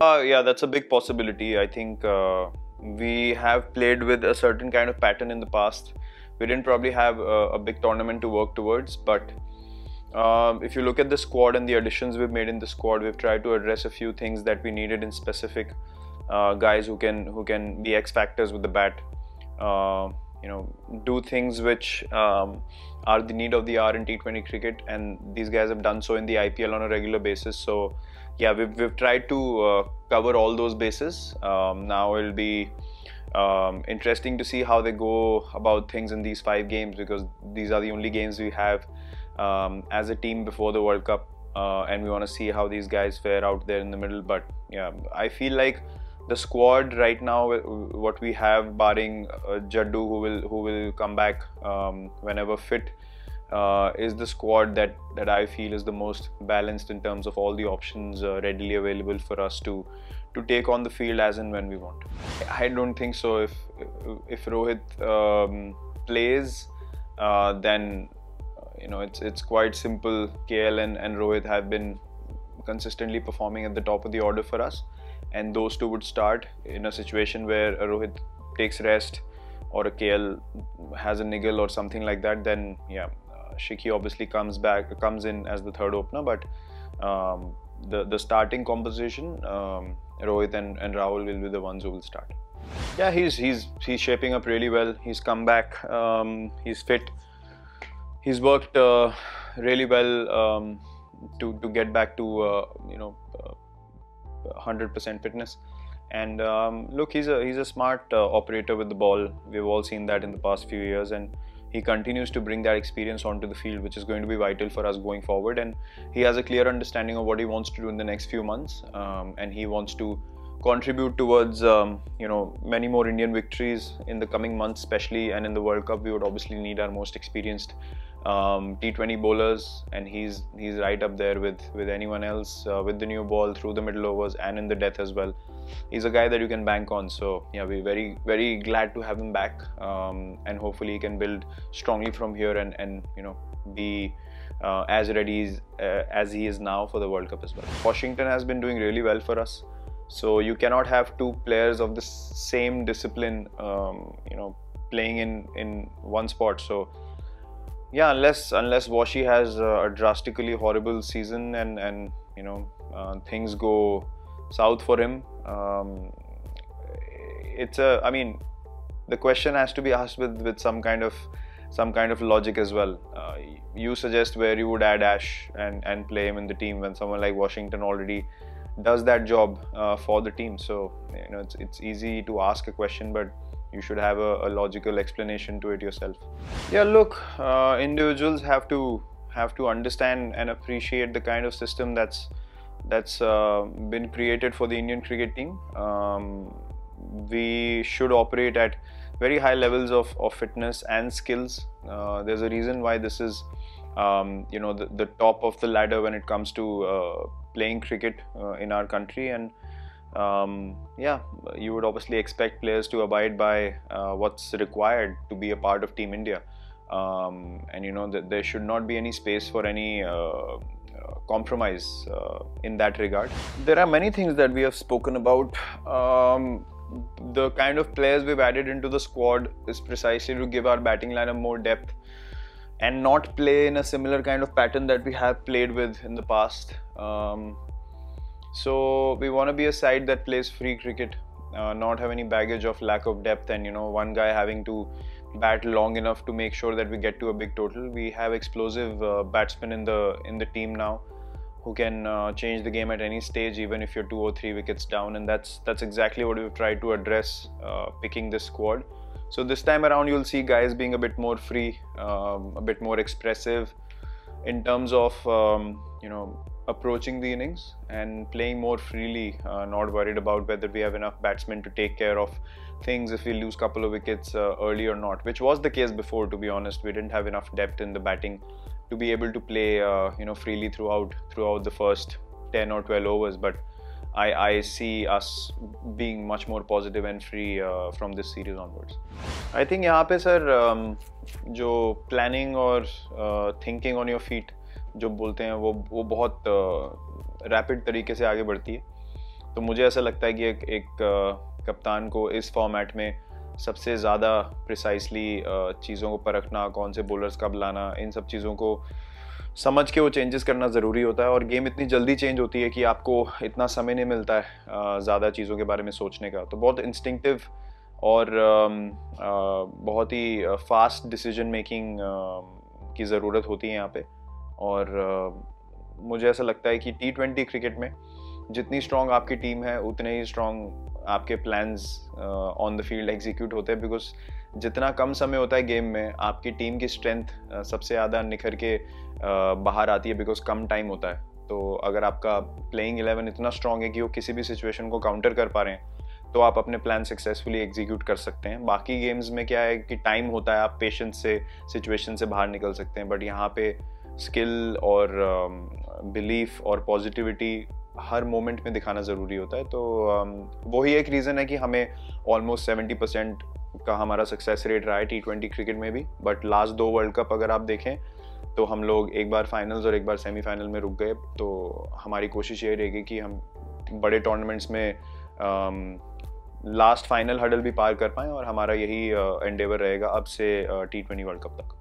Yeah, that's a big possibility. I think we have played with a certain kind of pattern in the past. We didn't probably have a big tournament to work towards, but if you look at the squad and the additions we've made in the squad, we've tried to address a few things that we needed in specific guys who can be X factors with the bat. Do things which are the need of the hour in T20 cricket, and these guys have done so in the IPL on a regular basis. So yeah, we've tried to cover all those bases. Now it'll be interesting to see how they go about things in these 5 games, because these are the only games we have as a team before the World Cup, and we want to see how these guys fare out there in the middle. But yeah, I feel like the squad right now, what we have, barring Jaddu, who will come back whenever fit, is the squad that I feel is the most balanced in terms of all the options readily available for us to take on the field as and when we want. I don't think so. If Rohit plays, then it's quite simple. KL and Rohit have been consistently performing at the top of the order for us, and those two would start. In a situation where a Rohit takes rest or a KL has a niggle or something like that, then yeah, Shikhar obviously comes in as the third opener. But the starting composition, Rohit and Rahul will be the ones who will start. Yeah, he's shaping up really well. He's come back. He's fit. He's worked really well to get back to 100% fitness. And look, he's a smart operator with the ball. We've all seen that in the past few years, and he continues to bring that experience onto the field, which is going to be vital for us going forward. And he has a clear understanding of what he wants to do in the next few months, and he wants to contribute towards many more Indian victories in the coming months, especially. And in the World Cup, we would obviously need our most experienced T20 bowlers, and he's right up there with anyone else with the new ball through the middle overs and in the death as well. He's a guy that you can bank on. So yeah, we're very, very glad to have him back, and hopefully he can build strongly from here and be as ready as he is now for the World Cup as well. Washington has been doing really well for us, so you cannot have 2 players of the same discipline playing in one spot. So yeah, unless Washi has a drastically horrible season and things go south for him, the question has to be asked with some kind of logic as well. You suggest where you would add Ash and play him in the team when someone like Washington already does that job for the team. So it's easy to ask a question, but you should have a logical explanation to it yourself. Yeah, look, individuals have to understand and appreciate the kind of system that's been created for the Indian cricket team. We should operate at very high levels of fitness and skills. There's a reason why this is the top of the ladder when it comes to playing cricket in our country. And yeah, you would obviously expect players to abide by what's required to be a part of Team India, and that there should not be any space for any compromise in that regard. There are many things that we have spoken about. The kind of players we've added into the squad is precisely to give our batting lineup more depth and not play in a similar kind of pattern that we have played with in the past. So we want to be a side that plays free cricket, not have any baggage of lack of depth and one guy having to bat long enough to make sure that we get to a big total. We have explosive batsmen in the team now who can change the game at any stage, even if you're 2 or 3 wickets down, and that's exactly what we've tried to address picking this squad. So this time around you'll see guys being a bit more free, a bit more expressive in terms of approaching the innings and playing more freely, not worried about whether we have enough batsmen to take care of things if we lose a couple of wickets early or not, which was the case before. To be honest, we didn't have enough depth in the batting to be able to play freely throughout the first 10 or 12 overs. But I see us being much more positive and free from this series onwards. I think यहाँ पे sir जो planning और thinking on your feet जो बोलते हैं वो बहुत rapid तरीके से आगे बढ़ती है, तो मुझे ऐसा लगता है कि एक कप्तान को इस फॉर्मेट में सबसे ज़्यादा प्रिसाइसली चीज़ों को परखना, कौन से बॉलर्स कब लाना, इन सब चीज़ों को समझ के वो चेंजेस करना ज़रूरी होता है। और गेम इतनी जल्दी चेंज होती है कि आपको इतना समय नहीं मिलता है ज़्यादा चीज़ों के बारे में सोचने का। तो बहुत इंस्टिंक्टिव और बहुत ही फास्ट डिसीजन मेकिंग की ज़रूरत होती है यहाँ पे। और मुझे ऐसा लगता है कि T20 क्रिकेट में जितनी स्ट्रॉन्ग आपकी टीम है उतने ही स्ट्रॉन्ग आपके plans on the field execute होते हैं, बिकॉज जितना कम समय होता है गेम में आपकी टीम की स्ट्रेंथ सबसे ज़्यादा निखर के बाहर आती है, बिकॉज कम टाइम होता है। तो अगर आपका प्लेइंग 11 इतना स्ट्रॉन्ग है कि वो किसी भी सिचुएशन को काउंटर कर पा रहे हैं तो आप अपने प्लान सक्सेसफुली एग्जीक्यूट कर सकते हैं। बाकी गेम्स में क्या है कि टाइम होता है, आप पेशेंस से सिचुएशन से बाहर निकल सकते हैं, बट यहाँ पे स्किल और बिलीफ और पॉजिटिविटी हर मोमेंट में दिखाना ज़रूरी होता है। तो वही एक रीज़न है कि हमें ऑलमोस्ट 70% का हमारा सक्सेस रेट रहा है T20 क्रिकेट में भी। बट लास्ट 2 वर्ल्ड कप अगर आप देखें तो हम लोग एक बार फाइनल्स और एक बार सेमीफाइनल में रुक गए। तो हमारी कोशिश ये रहेगी कि हम बड़े टूर्नामेंट्स में लास्ट फाइनल हडल भी पार कर पाएँ, और हमारा यही एंडेवर रहेगा अब से T20 वर्ल्ड कप तक।